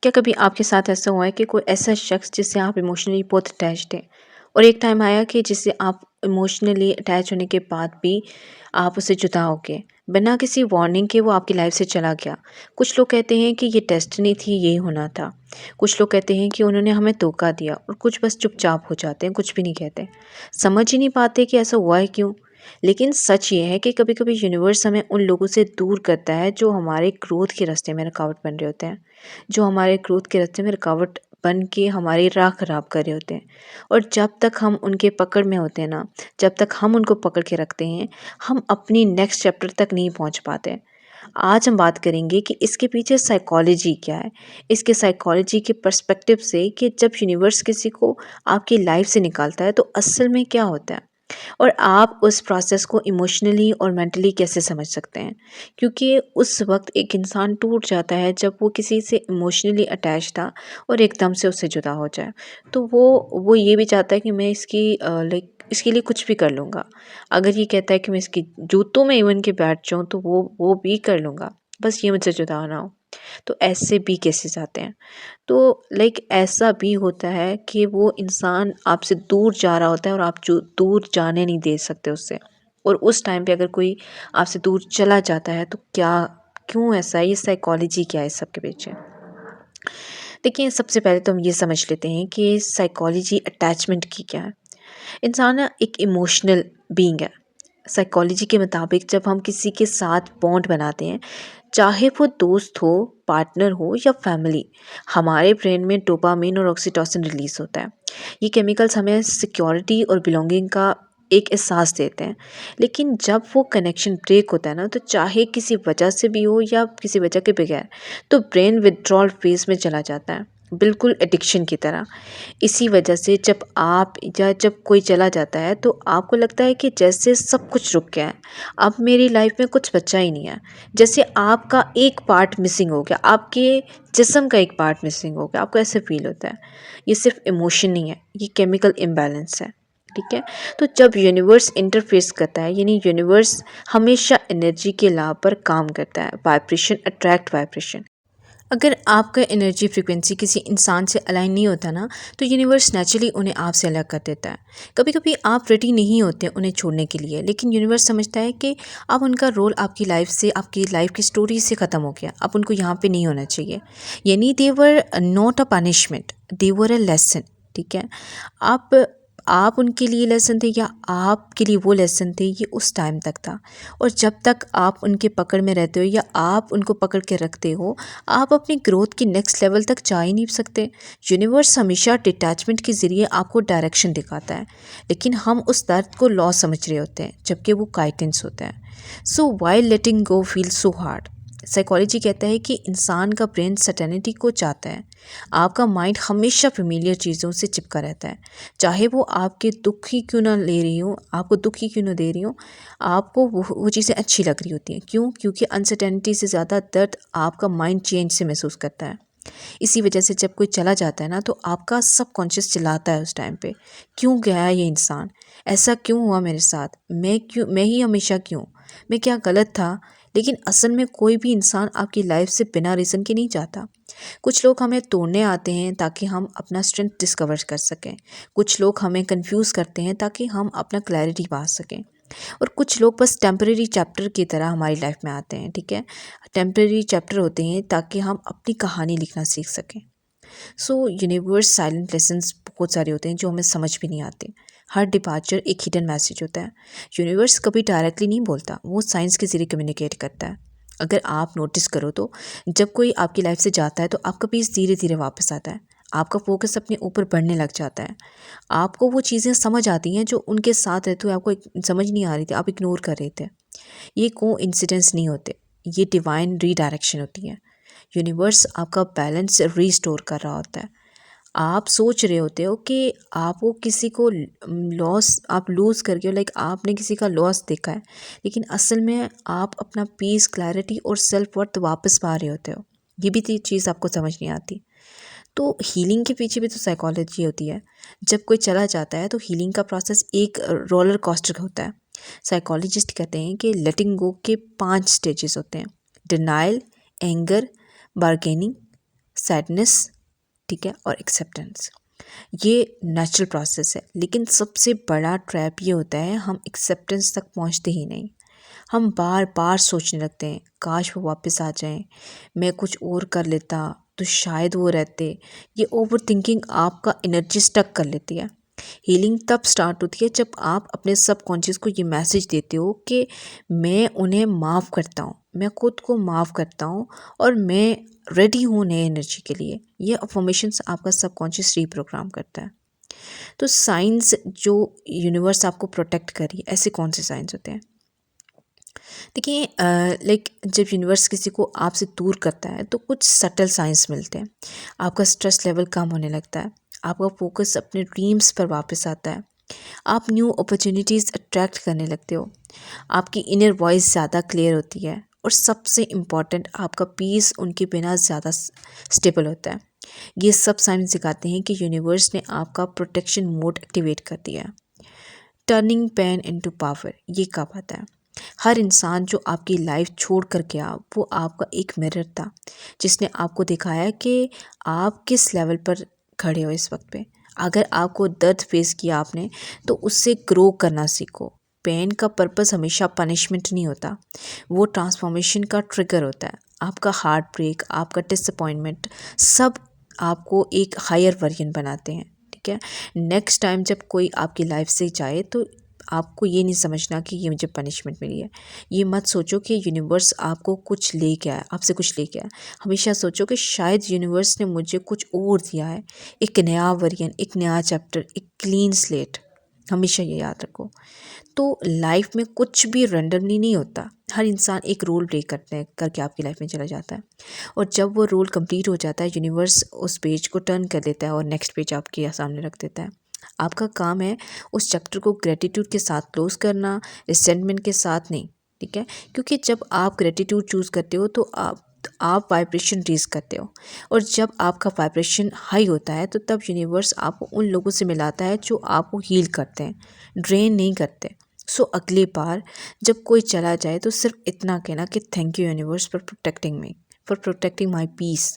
क्या कभी आपके साथ ऐसा हुआ है कि कोई ऐसा शख्स जिससे आप इमोशनली बहुत अटैच्ड हैं और एक टाइम आया कि जिससे आप इमोशनली अटैच होने के बाद भी आप उससे जुदा हो गए बिना किसी वार्निंग के वो आपकी लाइफ से चला गया। कुछ लोग कहते हैं कि ये डेस्टिनी थी, यही होना था। कुछ लोग कहते हैं कि उन्होंने हमें धोखा दिया और कुछ बस चुपचाप हो जाते हैं, कुछ भी नहीं कहते, समझ ही नहीं पाते कि ऐसा हुआ है क्यों। लेकिन सच ये है कि कभी कभी यूनिवर्स हमें उन लोगों से दूर करता है जो हमारे ग्रोथ के रास्ते में रुकावट बन रहे होते हैं, जो हमारे ग्रोथ के रास्ते में रुकावट बन के हमारी राह खराब कर रहे होते हैं। और जब तक हम उनके पकड़ में होते हैं ना, जब तक हम उनको पकड़ के रखते हैं, हम अपनी नेक्स्ट चैप्टर तक नहीं पहुंच पाते। आज हम बात करेंगे कि इसके पीछे साइकोलॉजी क्या है, इसके साइकोलॉजी के पर्सपेक्टिव से कि जब यूनिवर्स किसी को आपकी लाइफ से निकालता है तो असल में क्या होता है, और आप उस प्रोसेस को इमोशनली और मेंटली कैसे समझ सकते हैं। क्योंकि उस वक्त एक इंसान टूट जाता है जब वो किसी से इमोशनली अटैच था और एकदम से उससे जुदा हो जाए। तो वो ये भी चाहता है कि मैं इसकी लाइक इसके लिए कुछ भी कर लूँगा। अगर ये कहता है कि मैं इसके जूतों में इवन के बैठ जाऊँ तो वो भी कर लूँगा, बस ये मुझसे जुदा ना हो। तो ऐसे भी केसेस आते हैं। तो ऐसा भी होता है कि वो इंसान आपसे दूर जा रहा होता है और आप जो दूर जाने नहीं दे सकते उससे। और उस टाइम पे अगर कोई आपसे दूर चला जाता है तो क्या, क्यों ऐसा है, ये साइकोलॉजी क्या है इस सब के पीछे। देखिए, सबसे पहले तो हम ये समझ लेते हैं कि साइकोलॉजी अटैचमेंट की क्या है। इंसान ना एक इमोशनल बीइंग है। साइकोलॉजी के मुताबिक जब हम किसी के साथ बॉन्ड बनाते हैं, चाहे वो दोस्त हो, पार्टनर हो या फैमिली, हमारे ब्रेन में डोपामिन और ऑक्सीटोसिन रिलीज होता है। ये केमिकल्स हमें सिक्योरिटी और बिलोंगिंग का एक एहसास देते हैं। लेकिन जब वो कनेक्शन ब्रेक होता है ना, तो चाहे किसी वजह से भी हो या किसी वजह के बगैर, तो ब्रेन विथड्रॉल फेज में चला जाता है, बिल्कुल एडिक्शन की तरह। इसी वजह से जब कोई चला जाता है तो आपको लगता है कि जैसे सब कुछ रुक गया है, अब मेरी लाइफ में कुछ बचा ही नहीं है। जैसे आपका एक पार्ट मिसिंग हो गया, आपके जिस्म का एक पार्ट मिसिंग हो गया, आपको ऐसे फील होता है। ये सिर्फ इमोशन नहीं है, ये केमिकल इम्बैलेंस है। ठीक है। तो जब यूनिवर्स इंटरफेस करता है, यानी यूनिवर्स हमेशा एनर्जी के लाभ पर काम करता है, वाइब्रेशन अट्रैक्ट वाइब्रेशन। अगर आपका एनर्जी फ्रिक्वेंसी किसी इंसान से अलाइन नहीं होता ना, तो यूनिवर्स नेचुरली उन्हें आपसे अलग कर देता है। कभी कभी आप रेडी नहीं होते उन्हें छोड़ने के लिए, लेकिन यूनिवर्स समझता है कि अब उनका रोल आपकी लाइफ से, आपकी लाइफ की स्टोरी से ख़त्म हो गया, अब उनको यहाँ पे नहीं होना चाहिए। यानी they were not a punishment, they were a lesson. ठीक है। आप आप उनके लिए लेसन थे या आपके लिए वो लेसन थे, ये उस टाइम तक था। और जब तक आप उनके पकड़ में रहते हो या आप उनको पकड़ के रखते हो, आप अपनी ग्रोथ की नेक्स्ट लेवल तक जा ही नहीं सकते। यूनिवर्स हमेशा डिटैचमेंट के ज़रिए आपको डायरेक्शन दिखाता है, लेकिन हम उस दर्द को लॉस समझ रहे होते हैं जबकि वो गाइडेंस होता है। सो वाई लेटिंग गो फील सो हार्ड। साइकोलॉजी कहता है कि इंसान का ब्रेन सर्टेनिटी को चाहता है। आपका माइंड हमेशा फेमिलियर चीज़ों से चिपका रहता है, चाहे वो आपके दुख ही क्यों ना ले रही हो, आपको दुख ही क्यों ना दे रही हो, आपको वो चीज़ें अच्छी लग रही होती हैं। क्यों? क्योंकि अनसर्टेनिटी से ज़्यादा दर्द आपका माइंड चेंज से महसूस करता है। इसी वजह से जब कोई चला जाता है ना, तो आपका सबकॉन्शियस चिल्लाता है उस टाइम पे, क्यों गया ये इंसान, ऐसा क्यों हुआ मेरे साथ, मैं ही हमेशा क्यों, मैं क्या गलत था। लेकिन असल में कोई भी इंसान आपकी लाइफ से बिना रीज़न के नहीं जाता। कुछ लोग हमें तोड़ने आते हैं ताकि हम अपना स्ट्रेंथ डिस्कवर कर सकें। कुछ लोग हमें कंफ्यूज करते हैं ताकि हम अपना क्लैरिटी पा सकें। और कुछ लोग बस टेम्परेरी चैप्टर की तरह हमारी लाइफ में आते हैं। ठीक है। टेम्परेरी चैप्टर होते हैं ताकि हम अपनी कहानी लिखना सीख सकें। सो यूनिवर्स साइलेंट लेसन्स बहुत सारे होते हैं जो हमें समझ भी नहीं आते। हर डिपार्चर एक हिडन मैसेज होता है। यूनिवर्स कभी डायरेक्टली नहीं बोलता, वो साइंस के ज़रिए कम्युनिकेट करता है। अगर आप नोटिस करो तो जब कोई आपकी लाइफ से जाता है तो आपका पीस धीरे धीरे वापस आता है। आपका फोकस अपने ऊपर बढ़ने लग जाता है। आपको वो चीज़ें समझ आती हैं जो उनके साथ रहते हुए आपको समझ नहीं आ रही थी, आप इग्नोर कर रहे थे। ये को इंसिडेंट्स नहीं होते, ये डिवाइन रीडायरेक्शन होती है। यूनिवर्स आपका बैलेंस रीस्टोर कर रहा होता है। आप सोच रहे होते हो कि आपको किसी को लॉस आप लूज़ कर गए हो, आपने किसी का लॉस देखा है, लेकिन असल में आप अपना पीस, क्लैरिटी और सेल्फ वर्थ वापस पा रहे होते हो। ये भी चीज़ आपको समझ नहीं आती। तो हीलिंग के पीछे भी तो साइकोलॉजी होती है। जब कोई चला जाता है तो हीलिंग का प्रोसेस एक रोलर कोस्टर का होता है। साइकोलॉजिस्ट कहते हैं कि लेटिंग गो के 5 स्टेजेस होते हैं: डिनाइल, एंगर, बार्गेनिंग, सैडनेस, ठीक है, और एक्सेप्टेंस। ये नेचुरल प्रोसेस है, लेकिन सबसे बड़ा ट्रैप ये होता है हम एक्सेप्टेंस तक पहुंचते ही नहीं। हम बार बार सोचने लगते हैं काश वो वापस आ जाएं, मैं कुछ और कर लेता तो शायद वो रहते। ये ओवर थिंकिंग आपका एनर्जी स्टक कर लेती है। हीलिंग तब स्टार्ट होती है जब आप अपने सबकॉन्शियस को ये मैसेज देते हो कि मैं उन्हें माफ़ करता हूँ, मैं खुद को माफ़ करता हूँ और मैं रेडी हूँ नए एनर्जी के लिए। ये अफर्मेशंस आपका सबकॉन्शियस रीप्रोग्राम करता है। तो साइंस जो यूनिवर्स आपको प्रोटेक्ट करी, ऐसे कौन से साइंस होते हैं? देखिए, लाइक जब यूनिवर्स किसी को आपसे दूर करता है तो कुछ सटल साइंस मिलते हैं। आपका स्ट्रेस लेवल कम होने लगता है, आपका फोकस अपने ड्रीम्स पर वापस आता है, आप न्यू अपॉर्चुनिटीज़ अट्रैक्ट करने लगते हो, आपकी इनर वॉइस ज़्यादा क्लियर होती है और सबसे इम्पॉर्टेंट आपका पीस उनके बिना ज़्यादा स्टेबल होता है। ये सब साइंस दिखाते हैं कि यूनिवर्स ने आपका प्रोटेक्शन मोड एक्टिवेट कर दिया है। टर्निंग पेन इनटू पावर, ये कब आता है? हर इंसान जो आपकी लाइफ छोड़ कर गया वो आपका एक मिरर था, जिसने आपको दिखाया कि आप किस लेवल पर खड़े हो इस वक्त पे। अगर आपको दर्द फेस किया आपने तो उससे ग्रो करना सीखो। पेन का पर्पस हमेशा पनिशमेंट नहीं होता, वो ट्रांसफॉर्मेशन का ट्रिगर होता है। आपका हार्ट ब्रेक, आपका डिसअपॉइंटमेंट, सब आपको एक हायर वर्जन बनाते हैं, ठीक है। नेक्स्ट टाइम जब कोई आपकी लाइफ से जाए तो आपको ये नहीं समझना कि ये मुझे पनिशमेंट मिली है। ये मत सोचो कि यूनिवर्स आपको कुछ ले गया है, आपसे कुछ ले गया है। हमेशा सोचो कि शायद यूनिवर्स ने मुझे कुछ और दिया है, एक नया वर्जन, एक नया चैप्टर, एक क्लीन स्लेट। हमेशा ये याद रखो। तो लाइफ में कुछ भी रैंडमली नहीं होता। हर इंसान एक रोल प्ले करके आपकी लाइफ में चला जाता है, और जब वो रोल कंप्लीट हो जाता है यूनिवर्स उस पेज को टर्न कर देता है और नेक्स्ट पेज आपके सामने रख देता है। आपका काम है उस चैप्टर को ग्रेटिट्यूड के साथ क्लोज करना, रिसेंटमेंट के साथ नहीं, ठीक है। क्योंकि जब आप ग्रेटिट्यूड चूज़ करते हो तो आप वाइब्रेशन रेज करते हो, और जब आपका वाइब्रेशन हाई होता है तो तब यूनिवर्स आपको उन लोगों से मिलाता है जो आपको हील करते हैं, ड्रेन नहीं करते। सो अगली बार जब कोई चला जाए तो सिर्फ इतना कहना कि thank you universe for protecting me, for protecting my piece.